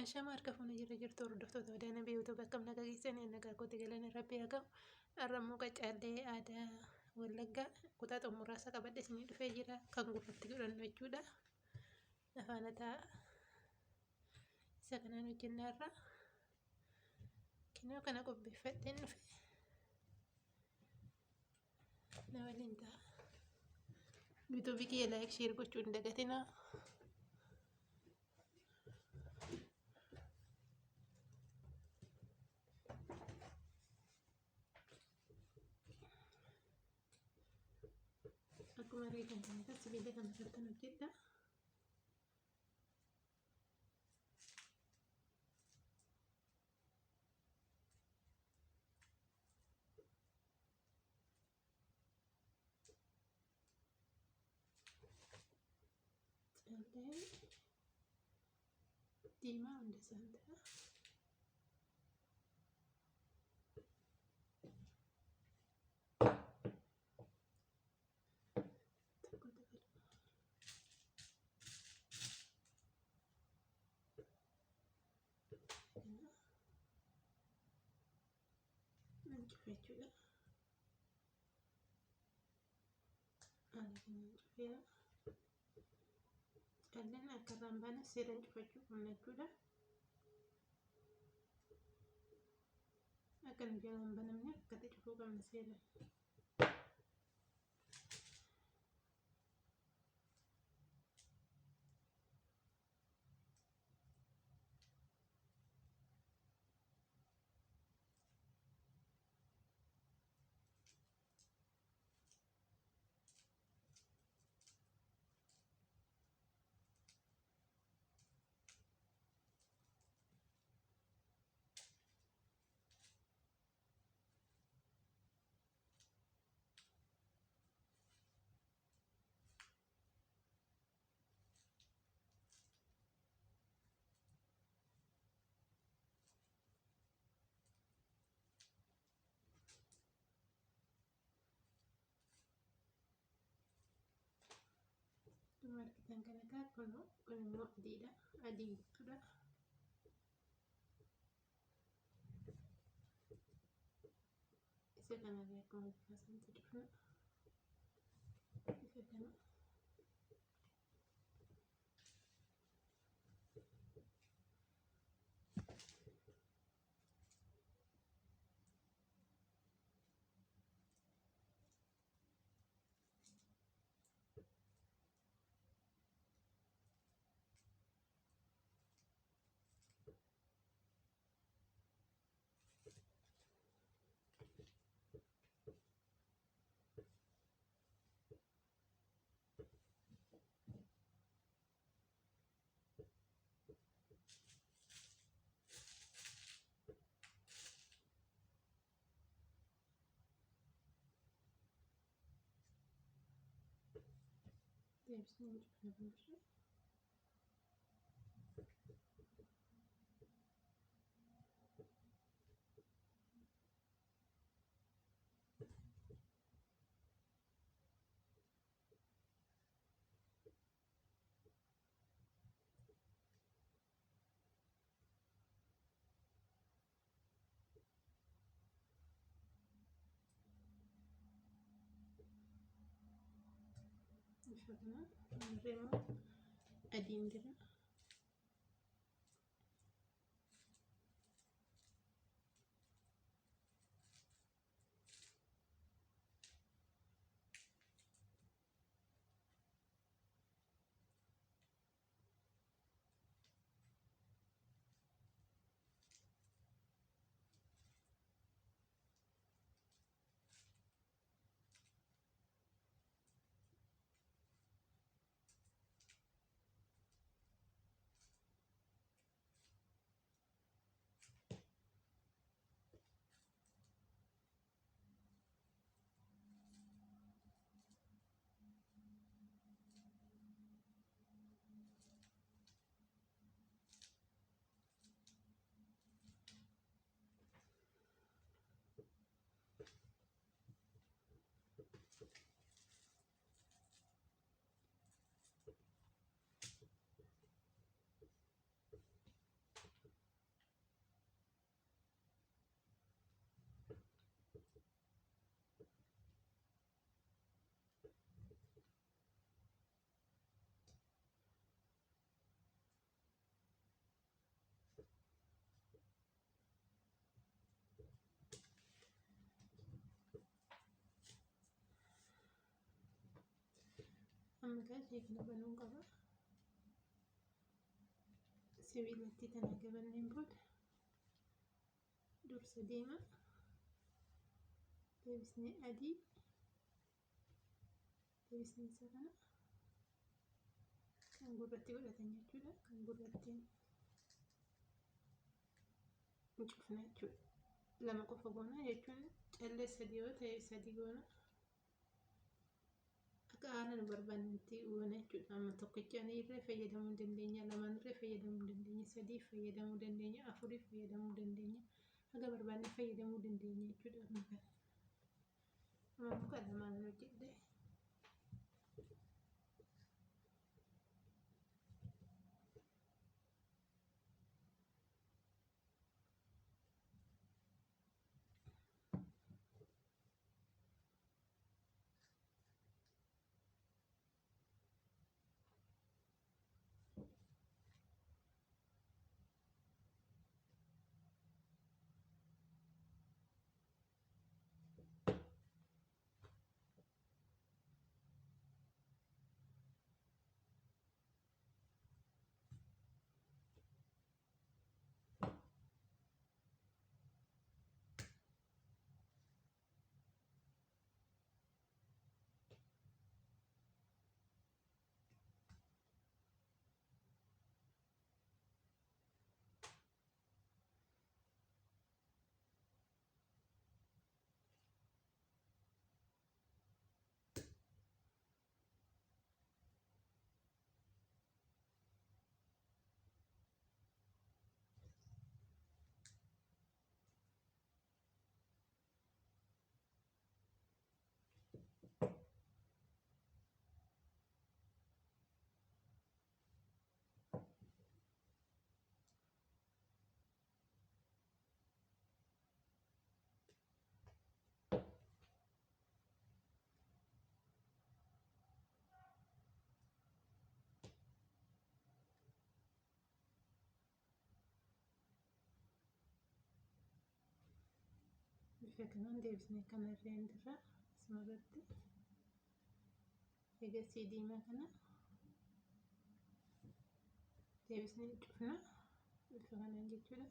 Ashama harka fuuna jirtu hordoftoota wadaana biyyoota bakka nagaa geessanii nagaa kooti galanii rabbii haa gahu. Har'ammoo qacaallee aadaa Wallaggaa kutaa xumuraasa qabadhe isinii dhufee jira kan gurratti godhannu jechuudha. Afaana ta'a. Isa kanaan hojjennaa irraa kinoo kana qopheeffadheen dhufe. Na waliin ta'a. Yuutuubii kiyya laayik sheer gochuu hin dagatinaa. Akkuma argitan kanatti sibiila kana irratti hojjedha. Callee diimaa hunda isaan ta'a. Jechuudha. Haala kanaan cufeera. Calleen akka irraa hin baane seeraan cufachuu qabna jechuudha. Akka nu jalaa hin banamne akkatti cufuu qabna seeraan. Akkuma argitan kana kun immoo adiidha. Adii jechuudha. Isa kanarraa akkuma bifaasanitti cufna. Bifa kana. Deebisnee cufna bulchuu. Bifa kana immoo adiin jira. amma gaa ishee kana banuun qaba. Sibiilatti tana gabanneen booda dursa diimaa deebisnee adii deebisnee isa kana kan gurratti godhatan jechuudha. Kan gurratti cufna jechuudha. Lama qofa goona jechuun callee sadii yoo ta'e sadii goona. Akka haala nu barbaannetti goona jechuudha. Amma tokkichaan irree fayyadamuu dandeenya, lamaan irree fayyadamuu dandeenya, sadii fayyadamuu dandeenya, afurii fayyadamuu dandeenya. Haga barbaanne fayyadamuu dandeenya jechuudha. Amma muka lamaan hojjedhe. Bifa kanaan deebisnee kan irreen irra asumarratti eegasii diimaa kana deebisnee cufna bifa kanaan jechuudha.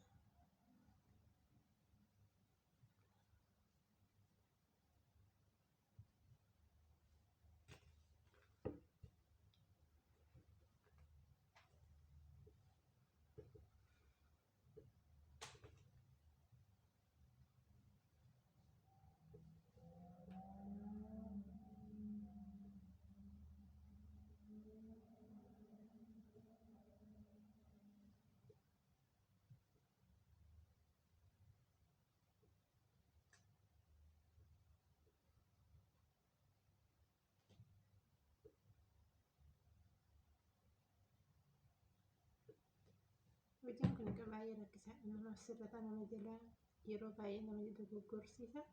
Hojiin kun egaa baay'ee rakkisaadha. Nama sirrata nama jalaa yeroo baay'ee nama dogoggorsiisa.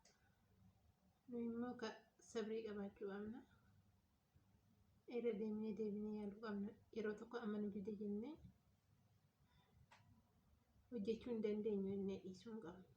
Nu immoo sabrii qabaachuu qabna. Irra deebinee yaaluu qabna. Yeroo tokko amma nu dide jennee hojjechuu hin dandeenyu jennee dhiisuu hin qabnu.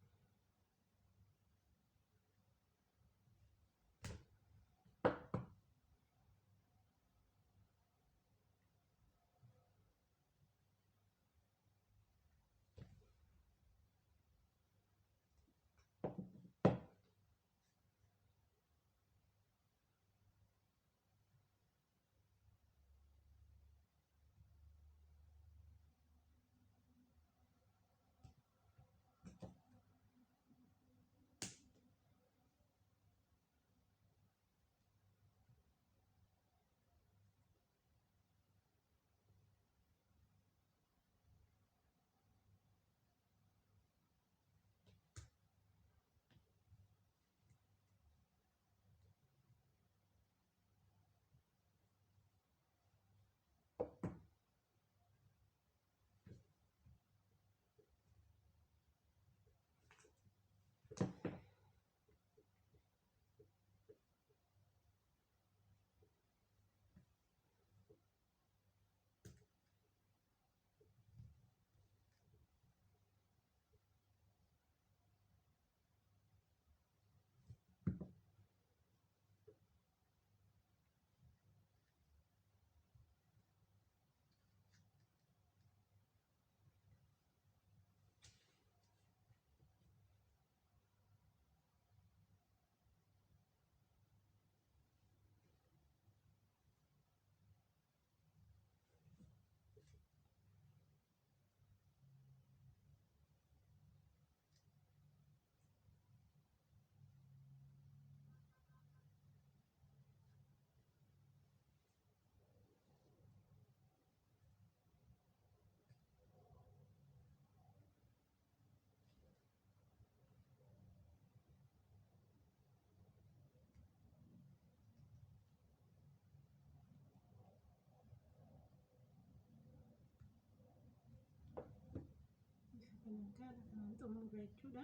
kan xumurre jechuudha.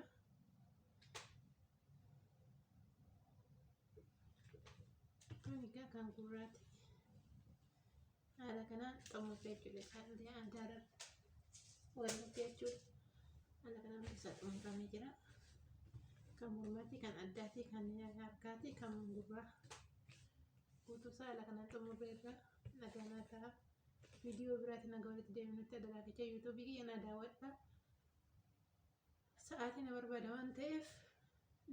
Kun egaa kan gurraati. Haala kanaan xumurre jechuudha. Callee aadaa Wallaggaa jechuudha. Haala kanaan isaa xumuramee jira. Kan mormatti, kan addaatti, kan harkaatti, kan gurraa guutuusaa haala kanaan xumurreerra. Nagaan ta'a. Viidiyoo biraatiin nagaa walitti deebinutti adaraaticha yuutuubii kiyya na daawwadha. Sa'aatii na barbaada waan ta'eef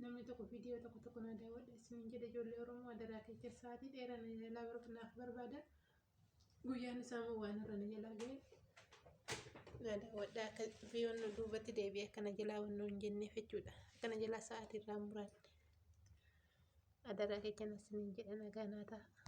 namni tokko viidiyoo tokko na daawwadha isiniin jedha ijoollee Oromoo adaraaticha sa'aatii dheeraa na jalaa naaf barbaada. Guyyaan isaa immoo waan irra na jalaa ga'e na daawwadha akka viidiyoon duubatti deebi'ee akkana jalaa wannoo hin jenneef jechuudha. Akkana jalaa sa'aatii irraa muraan adaraaticha isiniin jedha nagaa ta'a.